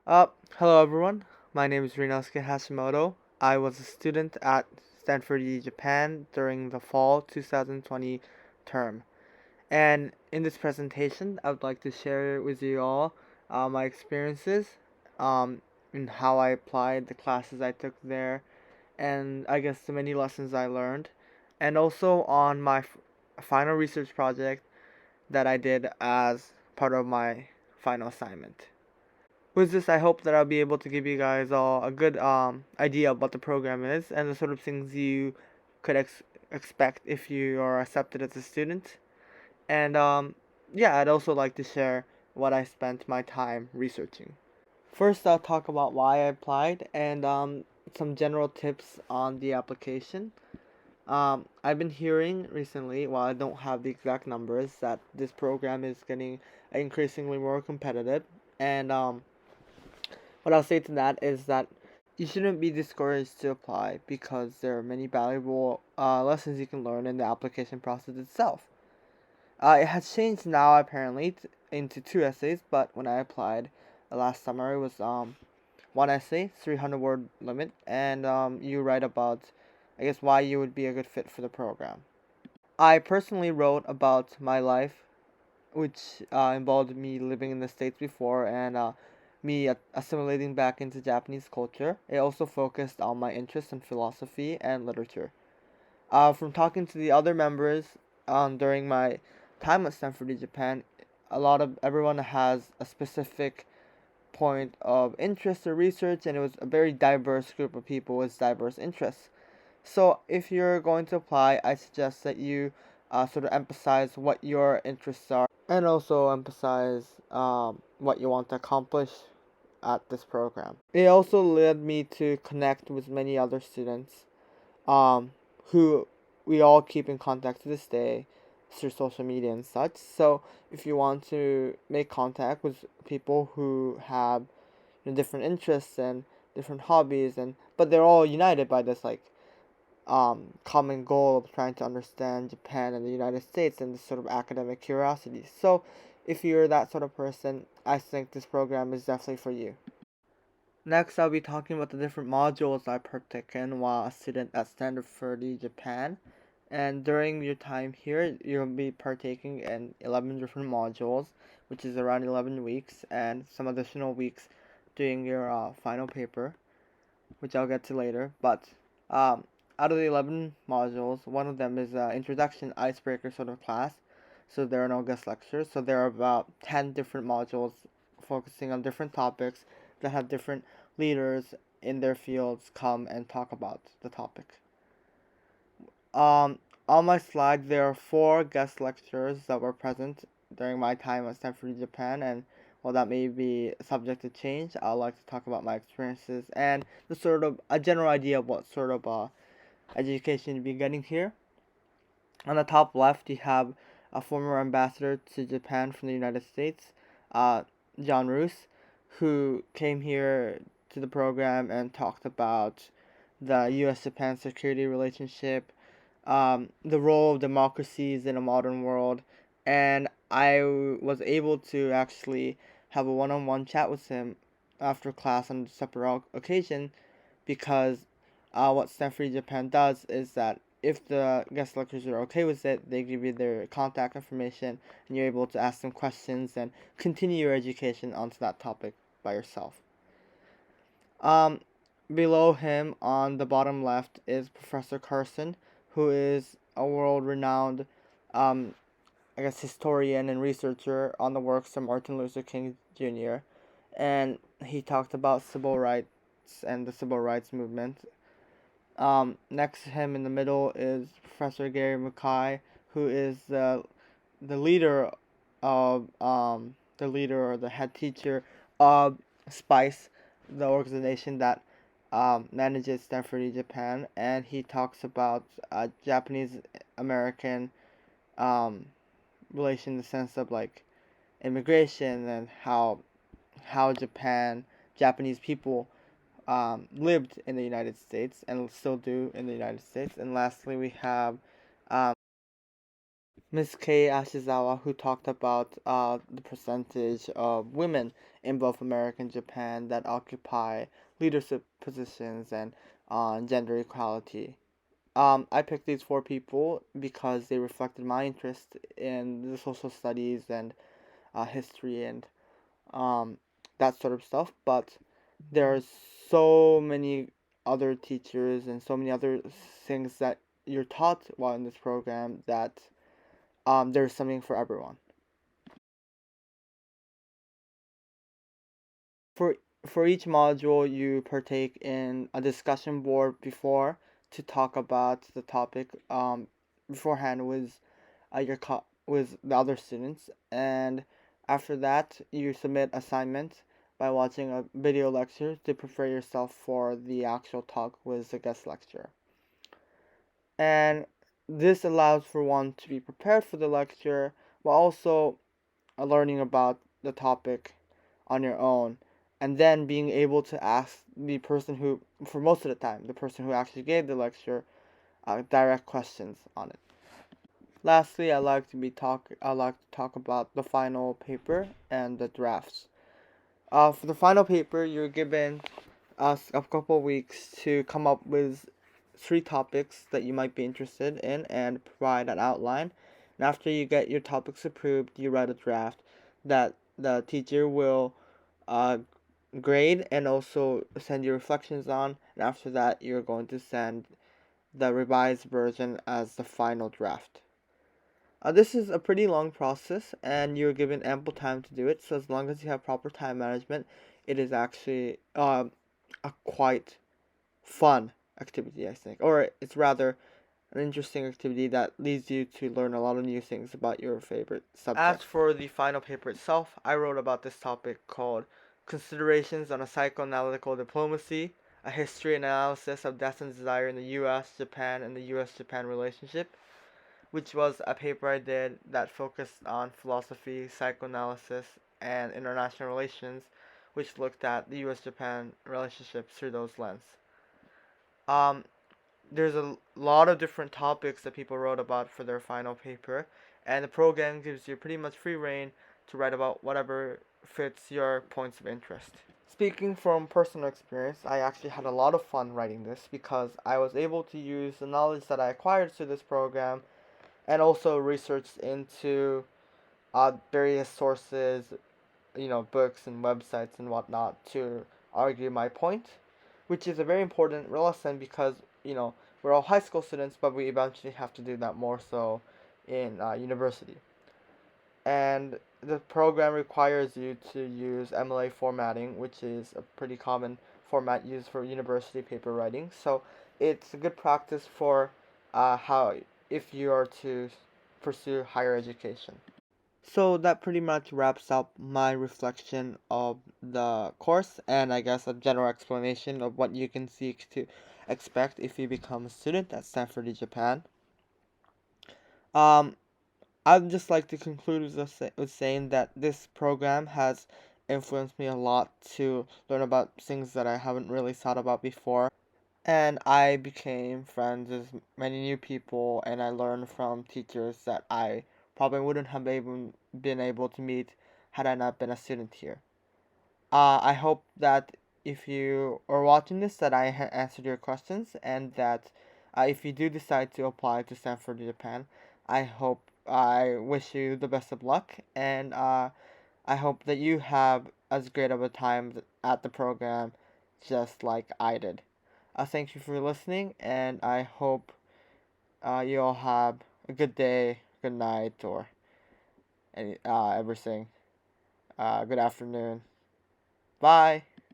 Hello everyone. My name is Rinosuke Hashimoto. I was a student at Stanford, Japan during the fall 2020 term. And in this presentation, I would like to share with you all my experiences um, and how I applied the classes I took there, and I guess the many lessons I learned, and also on my final research project that I did as part of my final assignment. With this, I hope that I'll be able to give you guys all a good idea of what the program is and the sort of things you could expect if you are accepted as a student. And yeah, I'd also like to share what I spent my time researching. First, I'll talk about why I applied and some general tips on the application. I've been hearing recently, while I don't have the exact numbers, that this program is getting increasingly more competitive. And what I'll say to that is that you shouldn't be discouraged to apply because there are many valuable lessons you can learn in the application process itself. It has changed now apparently into two essays, but when I applied last summer, it was one essay, 300-word limit, and you write about, I guess, why you would be a good fit for the program. I personally wrote about my life, which involved me living in the States before and me assimilating back into Japanese culture. It also focused on my interest in philosophy and literature. From talking to the other members during my time at Stanford, Japan, a lot of everyone has a specific point of interest or research, and it was a very diverse group of people with diverse interests. So, if you're going to apply, I suggest that you sort of emphasize what your interests are and also emphasize what you want to accomplish at this program. It also led me to connect with many other students um, who we all keep in contact to this day through social media and such. So if you want to make contact with people who have different interests and different hobbies, and but they're all united by this common goal of trying to understand Japan and the United States and this sort of academic curiosity. So if you're that sort of person, I think this program is definitely for you. Next, I'll be talking about the different modules I partook in while a student at Stanford, Japan. And during your time here, you'll be partaking in 11 different modules, which is around 11 weeks, and some additional weeks doing your final paper, which I'll get to later. But um, out of the 11 modules, one of them is an introduction icebreaker sort of class. So there are no guest lectures. So there are about 10 different modules focusing on different topics that have different leaders in their fields come and talk about the topic. Um, on my slide, there are 4 guest lecturers that were present during my time at Stanford, Japan, and while that may be subject to change, I'd like to talk about my experiences and the sort of a general idea of what sort of education you'll be getting here. On the top left, you have a former ambassador to Japan from the United States, uh, John Roos, who came here to the program and talked about the U.S. Japan security relationship, the role of democracies in a modern world, and I was able to actually have a one-on-one chat with him after class on a separate occasion because what Stanford Japan does is that if the guest lecturers are okay with it, they give you their contact information and you're able to ask them questions and continue your education onto that topic by yourself. Um, Below him on the bottom left is Professor Carson, who is a world-renowned, um, I guess, historian and researcher on the works of Martin Luther King Jr. And he talked about civil rights and the civil rights movement. Next to him in the middle is Professor Gary Mackay, who is the leader of the leader or the head teacher of SPICE, the organization that manages Stanford, Japan, and he talks about Japanese American um, relation in the sense of like immigration and how Japanese people lived in the United States and still do in the United States. And lastly, we have um, Miss Kei Ashizawa, who talked about the percentage of women in both America and Japan that occupy leadership positions and on gender equality. I picked these four people because they reflected my interest in the social studies and history and um, that sort of stuff. But there's so many other teachers and so many other things that you're taught while in this program that there's something for everyone. For for each module, you partake in a discussion board before to talk about the topic beforehand with with the other students, and after that, you submit assignments by watching a video lecture to prepare yourself for the actual talk with the guest lecturer. And this allows for one to be prepared for the lecture while also learning about the topic on your own, and then being able to ask the person who, for most of the time, the person who actually gave the lecture, direct questions on it. Lastly, I like to talk about the final paper and the drafts. For the final paper, you're given us a couple of weeks to come up with three topics that you might be interested in and provide an outline. And after you get your topics approved, you write a draft that the teacher will uh, grade and also send you reflections on. And after that, you're going to send the revised version as the final draft. This is a pretty long process, and you're given ample time to do it. So as long as you have proper time management, it is actually a quite fun activity, I think, or it's rather an interesting activity that leads you to learn a lot of new things about your favorite subject. As for the final paper itself, I wrote about this topic called Considerations on a Psychoanalytical Diplomacy, a history and analysis of death and desire in the US, Japan, and the US Japan relationship, which was a paper I did that focused on philosophy, psychoanalysis, and international relations, which looked at the US Japan relationship through those lens. Um, there's a lot of different topics that people wrote about for their final paper, and the program gives you pretty much free reign to write about whatever fits your points of interest. Speaking from personal experience, I actually had a lot of fun writing this because I was able to use the knowledge that I acquired through this program and also researched into various sources, books and websites and whatnot to argue my point, which is a very important lesson because, we're all high school students, but we eventually have to do that more so in university. And the program requires you to use MLA formatting, which is a pretty common format used for university paper writing. So it's a good practice for how if you are to pursue higher education. So that pretty much wraps up my reflection of the course and I guess a general explanation of what you can seek to expect if you become a student at Stanford, Japan. Um, I'd just like to conclude with saying that this program has influenced me a lot to learn about things that I haven't really thought about before. And I became friends with many new people, and I learned from teachers that I probably wouldn't have even been able to meet had I not been a student here. I hope that if you are watching this, that I answered your questions, and that if you do decide to apply to Stanford, Japan, I wish you the best of luck, and I hope that you have as great of a time at the program just like I did. Thank you for listening, and I hope you all have a good day, good night, or everything. Good afternoon. Bye.